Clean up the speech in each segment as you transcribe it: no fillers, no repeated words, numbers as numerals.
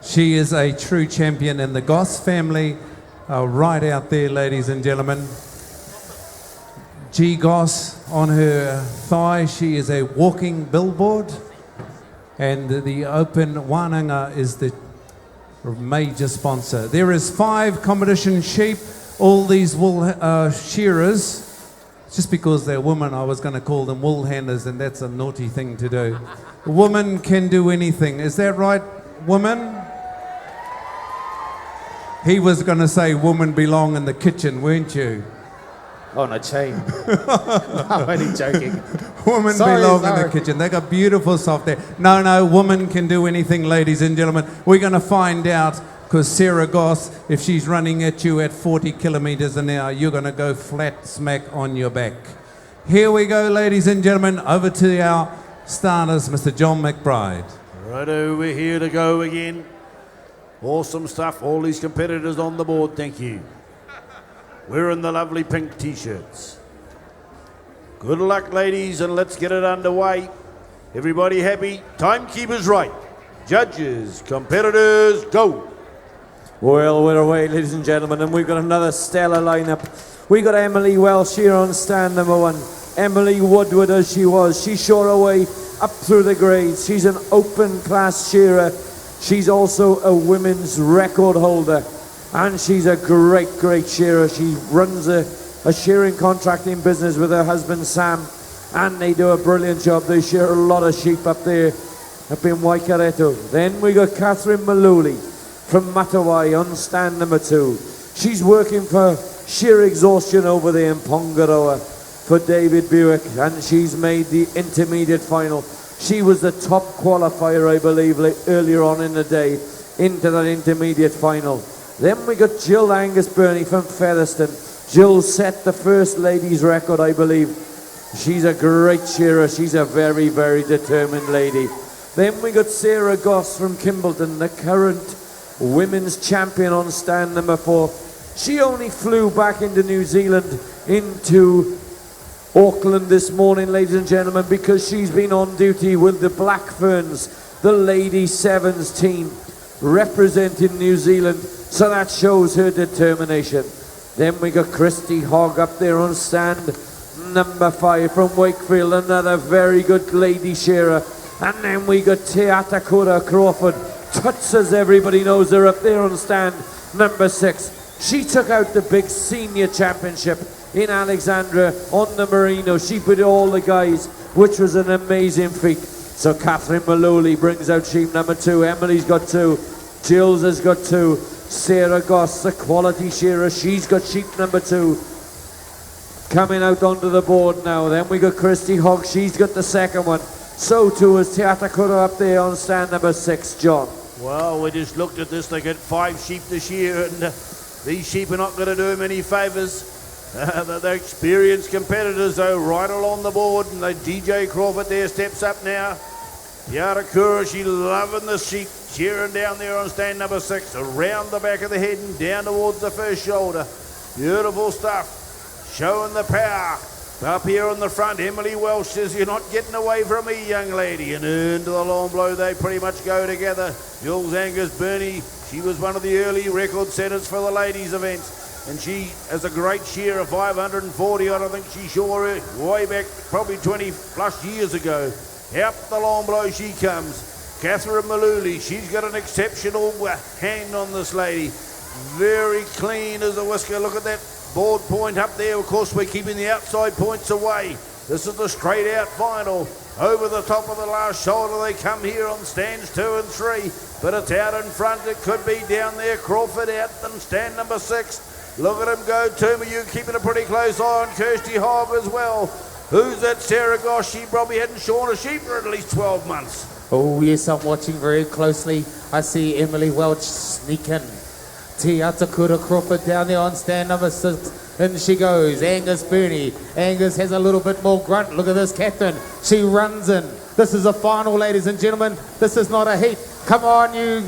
She is a true champion in the Goss family, right out there, ladies and gentlemen. G Goss on her thigh, she is a walking billboard. And the Open Wanaga is the major sponsor. There is 5 competition sheep. All these wool shearers, just because they're women, I was going to call them wool handlers, and that's a naughty thing to do. Women can do anything. Is that right, women? He was going to say women belong in the kitchen, weren't you? On a chain. I'm only joking. Women belong in the kitchen. They got beautiful soft hair. No, women can do anything, ladies and gentlemen. We're going to find out, because Sarah Goss, if she's running at you at 40 kilometres an hour, you're going to go flat smack on your back. Here we go, ladies and gentlemen. Over to our starters, Mr. John McBride. Righto, we're here to go again. Awesome stuff. All these competitors on the board, thank you. Wearing the lovely pink t-shirts. Good luck, ladies, and let's get it underway. Everybody happy? Timekeepers right. Judges, competitors, go. Well, we're away, ladies and gentlemen, and we've got another stellar lineup. We got Emily Welsh here on stand number 1. Emily Woodward, as she was. She shore her way up through the grades. She's an open class shearer. She's also a women's record holder. And she's a great shearer. She runs a shearing contracting business with her husband Sam, and they do a brilliant job. They shear a lot of sheep up there up in Wairarapa. Then we got Catherine Maluli from Matawai on stand number 2. She's working for Sheer Exhaustion over there in Pongaroa for David Buick, and she's made the intermediate final. She was the top qualifier, I believe, earlier on in the day into that intermediate final. Then we got Jill Angus Burney from Featherstone. Jill set the first ladies record, I believe. She's a great shearer. She's a very determined lady. Then we got Sarah Goss from Kimbleton, the current women's champion on stand number 4. She only flew back into New Zealand, into Auckland this morning, ladies and gentlemen, because she's been on duty with the Black Ferns, the Lady Sevens team, representing New Zealand. So that shows her determination. Then we got Christy Hogg up there on stand number 5 from Wakefield, another very good lady shearer. And then we got Te Atakura Crawford, Tuts as everybody knows her, up there on stand number 6. She took out the big senior championship in Alexandria on the Merino. She put all the guys, which was an amazing feat. So Catherine Maluli brings out sheep number 2. Emily's got 2. Jill's has got 2. Sarah Goss, the quality shearer, she's got sheep number 2. Coming out onto the board now. Then we got Christy Hogg, she's got the second one. So too is Te Atakura up there on stand number 6, John. Well, we just looked at this. They get 5 sheep this year, and these sheep are not going to do them any favours. They're experienced competitors, though, right along the board. And the DJ Crawford there steps up now. Yarakura, she loving the sheep, shearing down there on stand number 6, around the back of the head and down towards the first shoulder. Beautiful stuff, showing the power. Up here on the front, Emily Welsh says, "You're not getting away from me, young lady." And into the long blow, they pretty much go together. Jules Angus Burney, she was one of the early record setters for the ladies' events. And she has a great shear of 540 on. I think she shore her way back probably 20 plus years ago. Up the long blow she comes. Catherine Maluli, she's got an exceptional hand on this lady. Very clean as a whisker. Look at that board point up there. Of course, we're keeping the outside points away. This is the straight out final. Over the top of the last shoulder they come here on stands 2 and 3. But it's out in front. It could be down there. Crawford out on stand number 6. Look at him go, Tuma. You keeping a pretty close eye on Kirsty Hogg as well. Who's that Sarah Goss? She probably hadn't shorn a sheep for at least 12 months. Oh yes, I'm watching very closely. I see Emily Welch sneaking. Te Atakura Crawford down there on stand number 6. And she goes. Angus Burney. Angus has a little bit more grunt. Look at this captain. She runs in. This is a final, ladies and gentlemen. This is not a heat. Come on, you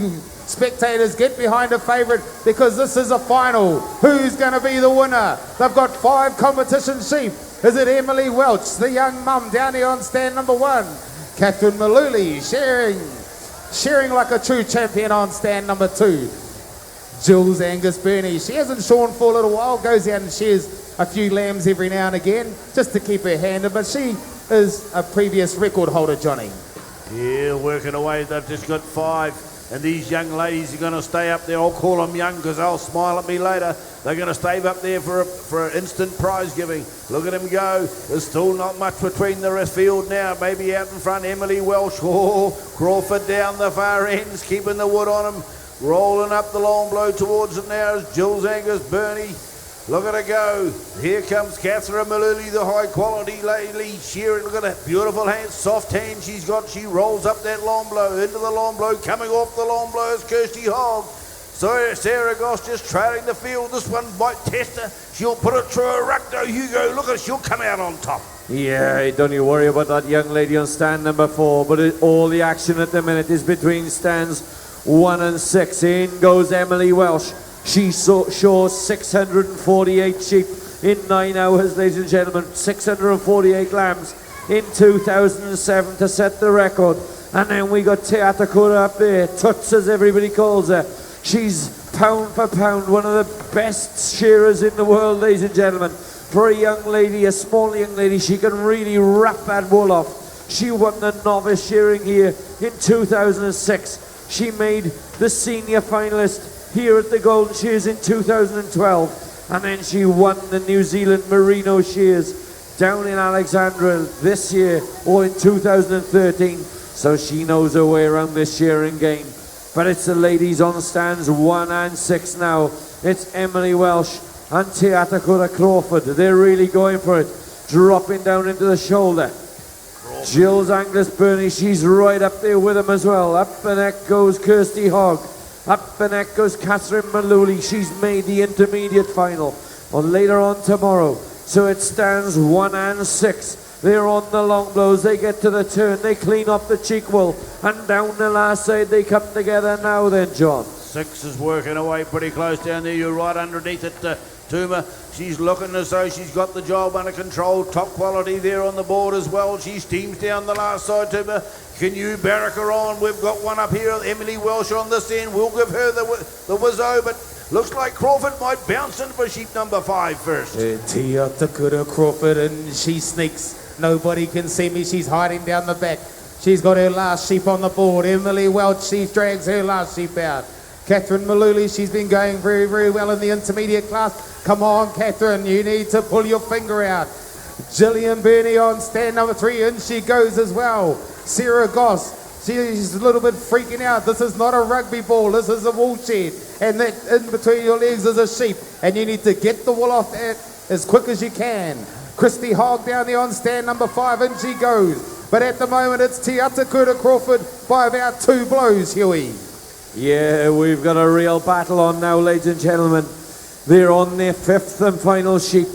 spectators, get behind a favourite, because this is a final. Who's going to be the winner? They've got 5 competition sheep. Is it Emily Welch, the young mum, down here on stand number 1? Catherine Maluli, Shearing. Shearing like a true champion on stand number 2. Jules Angus Burney. She hasn't shorn for a little while, goes out and shears a few lambs every now and again just to keep her handed, but she is a previous record holder, Johnny. Yeah, working away. They've just got 5. And these young ladies are going to stay up there. I'll call them young because they'll smile at me later. They're going to stay up there for an instant prize giving. Look at them go. There's still not much between the field now. Maybe out in front, Emily Welsh. Oh, Crawford down the far ends, keeping the wood on him. Rolling up the long blow towards it now is Jules Angus Burney. Look at her go. Here comes Catherine Maluli, the high quality lady. Shearing, look at that beautiful hand, soft hand she's got. She rolls up that long blow, into the long blow. Coming off the long blow is Kirsty Hogg. So Sarah Goss just trailing the field. This one might test her. She'll put it through a ruck though. Hugo, look at her, she'll come out on top. Yeah, don't you worry about that young lady on stand number 4, but all the action at the minute is between stands 1 and 6. In goes Emily Welsh. She shows 648 sheep in 9 hours, ladies and gentlemen. 648 lambs in 2007 to set the record. And then we got Te Atakura up there, Toots as everybody calls her. She's pound for pound one of the best shearers in the world, ladies and gentlemen. For a young lady, a small young lady, she can really wrap that wool off. She won the novice shearing here in 2006. She made the senior finalist here at the Golden Shears in 2012, and then she won the New Zealand Merino Shears down in Alexandra this year or in 2013, so she knows her way around this shearing game. But it's the ladies on stands 1 and 6 now. It's Emily Welsh and Te Atakura Crawford. They're really going for it, dropping down into the shoulder. Jules Angus Burney, she's right up there with him as well. Up the neck goes Kirsty Hogg. Up the neck goes Catherine Maluli. She's made the intermediate final later on tomorrow. So it stands 1 and 6. They're on the long blows. They get to the turn. They clean up the cheek wool. And down the last side they come together now then, John. 6 is working away pretty close down there. You're right underneath it, Tuma. She's looking as though she's got the job under control. Top quality there on the board as well. She steams down the last side, Tuma. Can you barrack her on? We've got one up here, Emily Welsh on this end. We'll give her the wizzo, but looks like Crawford might bounce in for sheep number 5 first. Te Atakura Crawford, and she sneaks. Nobody can see me. She's hiding down the back. She's got her last sheep on the board. Emily Welch, she drags her last sheep out. Catherine Maluli, she's been going very, very well in the intermediate class. Come on, Catherine, you need to pull your finger out. Gillian Burney on stand number 3, and she goes as well. Sarah Goss, she's a little bit freaking out. This is not a rugby ball, this is a wool shed. And that in between your legs is a sheep. And you need to get the wool off that as quick as you can. Christy Hogg down there on stand number 5, and she goes. But at the moment, it's Te Atakura Crawford by about 2 blows, Huey. Yeah, we've got a real battle on now, ladies and gentlemen. They're on their 5th and final sheep.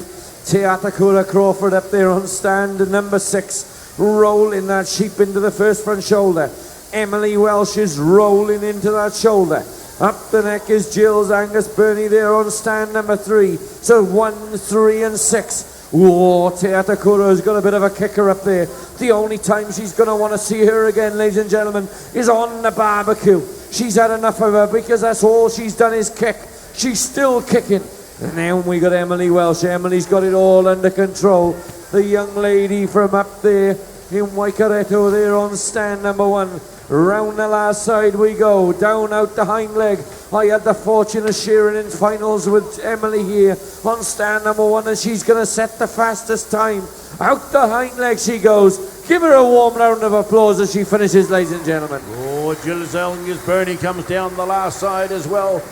Te Atakura Crawford up there on stand number 6, rolling that sheep into the first front shoulder. Emily Welsh is rolling into that shoulder. Up the neck is Jules Angus Burney there on stand number 3. So 1, 3 and 6. Whoa, Te Atakura's got a bit of a kicker up there. The only time she's going to want to see her again, ladies and gentlemen, is on the barbecue. She's had enough of her because that's all she's done is kick. She's still kicking. And then we got Emily Welsh. Emily's got it all under control. The young lady from up there in Wairarapa there on stand number 1. Round the last side we go, down out the hind leg. I had the fortune of shearing in finals with Emily here on stand number 1, and she's going to set the fastest time. Out the hind leg she goes. Give her a warm round of applause as she finishes, ladies and gentlemen. Oh, Jules Angus Burney comes down the last side as well.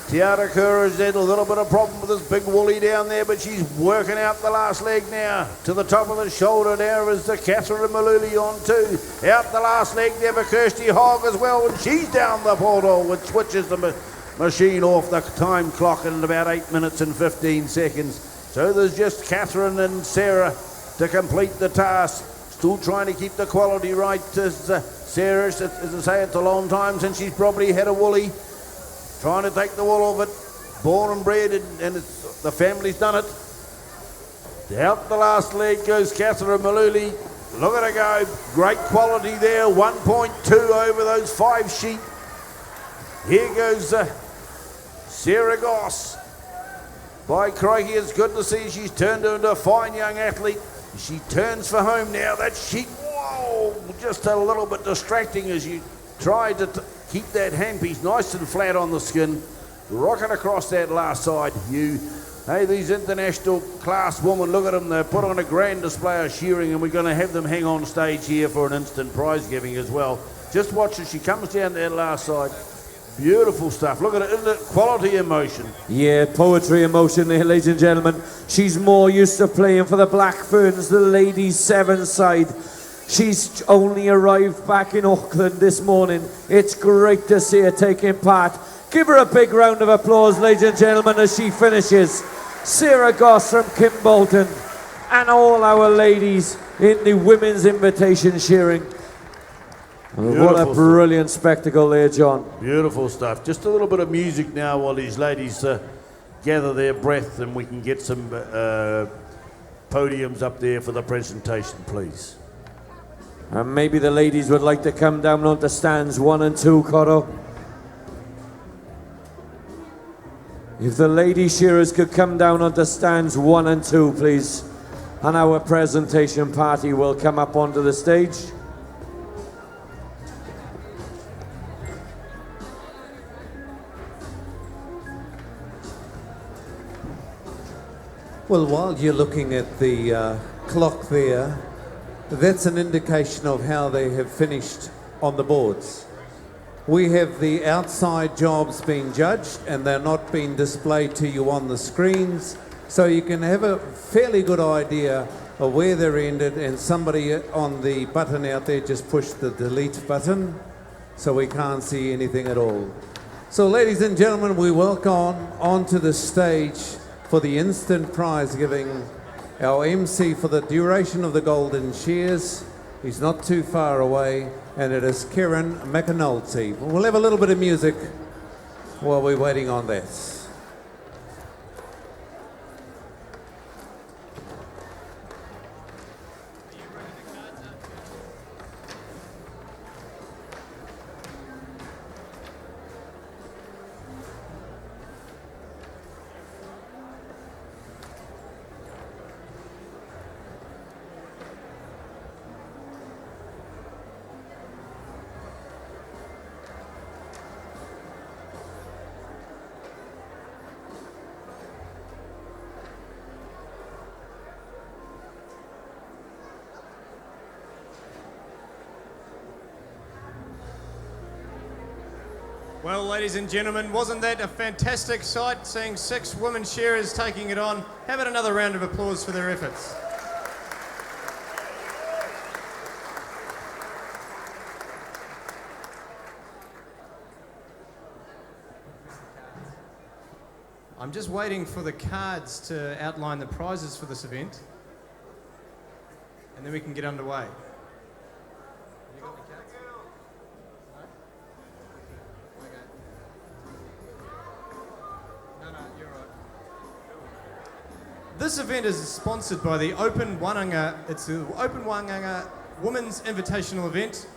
Te Atakura's had a little bit of problem with this big woolly down there, but she's working out the last leg now. To the top of the shoulder there is the Catherine Maluli on 2. Out the last leg there for Kirsty Hogg as well, and she's down the portal, which switches the machine off the time clock in about 8 minutes and 15 seconds. So there's just Catherine and Sarah to complete the task. Still trying to keep the quality right. Sarah, as I say, it's a long time since she's probably had a woolly. Trying to take the wool off it, born and bred, and the family's done it. Out the last leg goes Catherine Maluli. Look at her go. Great quality there. 1.2 over those 5 sheep. Here goes Sarah Goss. By crikey, it's good to see she's turned into a fine young athlete. She turns for home now. That sheep, whoa, just a little bit distracting as you tried to keep that handpiece nice and flat on the skin. Rocking across that last side. Hey, these international class women, look at them. They put on a grand display of shearing, and we're going to have them hang on stage here for an instant prize giving as well. Just watch as she comes down that last side. Beautiful stuff. Look at it, isn't it? Quality emotion. Yeah, poetry emotion there, ladies and gentlemen. She's more used to playing for the Black Ferns, the ladies' 7 side. She's only arrived back in Auckland this morning. It's great to see her taking part. Give her a big round of applause, ladies and gentlemen, as she finishes. Sarah Goss from Kimbolton and all our ladies in the women's invitation shearing. What a brilliant spectacle there, John. Beautiful stuff. Just a little bit of music now while these ladies gather their breath, and we can get some podiums up there for the presentation, please. And maybe the ladies would like to come down onto stands 1 and 2, Cotto. If the lady shearers could come down onto stands 1 and 2, please. And our presentation party will come up onto the stage. Well, while you're looking at the clock there, that's an indication of how they have finished on the boards. We have the outside jobs being judged, and they're not being displayed to you on the screens, so you can have a fairly good idea of where they're ended, and somebody on the button out there just pushed the delete button, so we can't see anything at all. So ladies and gentlemen, we welcome onto the stage for the instant prize giving our MC for the duration of the Golden Shears. He's not too far away, and it is Kieran McAnulty. We'll have a little bit of music while we're waiting on that. Well, ladies and gentlemen, wasn't that a fantastic sight, seeing 6 women shearers taking it on? How about another round of applause for their efforts? I'm just waiting for the cards to outline the prizes for this event, and then we can get underway. This event is sponsored by the Open Wanaga. It's the Open Wanaga Women's Invitational event.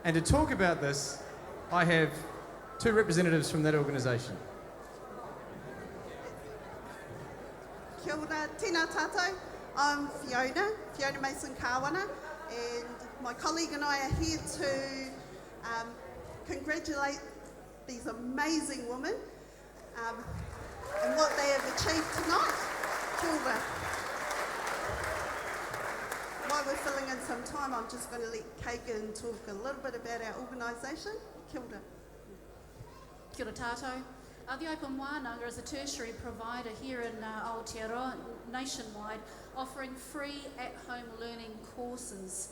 And to talk about this, I have 2 representatives from that organisation. Kia ora, tēnā tātou. I'm Fiona Mason-Kawana, and my colleague and I are here to congratulate these amazing women and what they have achieved tonight. Kia ora. While we're filling in some time, I'm just going to let Kagan talk a little bit about our organisation. Kia ora. Kia ora tātou. The Open Wanaga is a tertiary provider here in Aotearoa, nationwide, offering free at-home learning courses.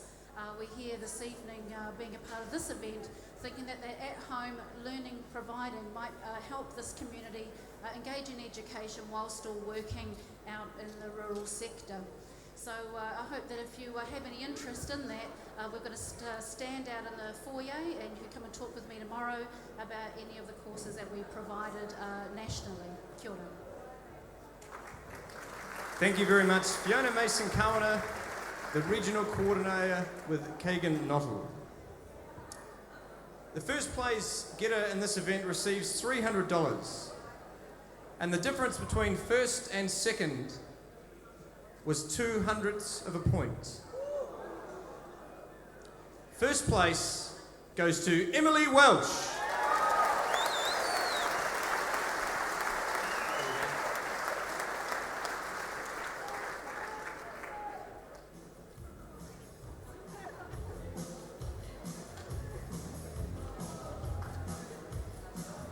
We're here this evening being a part of this event, thinking that the at-home learning providing might help this community engage in education while still working out in the rural sector. So I hope that if you have any interest in that, we're going to stand out in the foyer, and you can come and talk with me tomorrow about any of the courses that we provided nationally. Kia ora. Thank you very much, Fiona Mason-Kawana the regional coordinator with Kagan Nottle. The first place getter in this event receives $300, and the difference between first and second was 0.02 of a point. First place goes to Emily Welsh.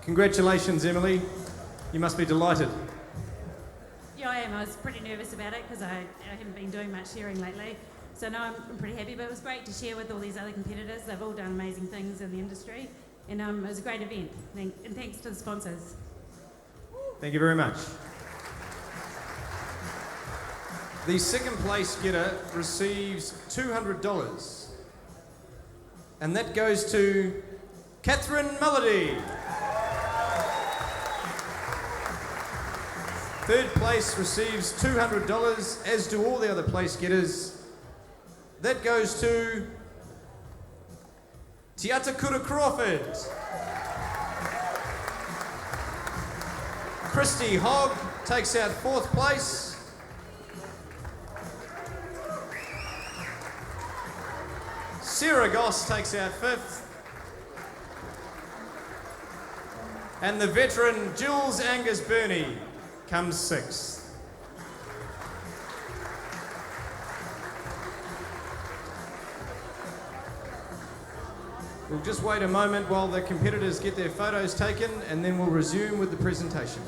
Congratulations, Emily. You must be delighted. Yeah, I am. I was pretty nervous about it because I haven't been doing much shearing lately. So now I'm pretty happy, but it was great to share with all these other competitors. They've all done amazing things in the industry, and it was a great event. And thanks to the sponsors. Thank you very much. The second place getter receives $200, and that goes to Catherine Melody. Third place receives $200, as do all the other place getters. That goes to Tiatakura Crawford. Christy Hogg takes out fourth place. Sarah Goss takes out fifth. And the veteran Jules Angus Burney comes sixth. We'll just wait a moment while the competitors get their photos taken, and then we'll resume with the presentation.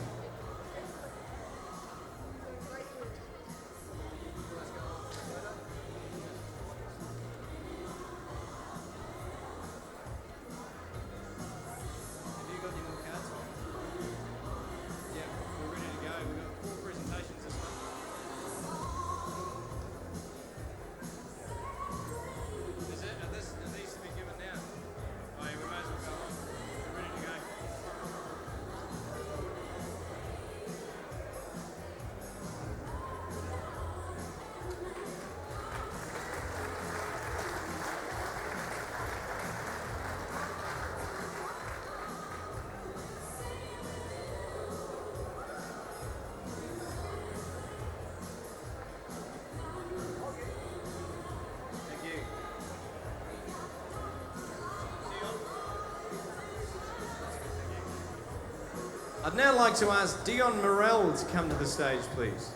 I'd now like to ask Dion Morell to come to the stage, please.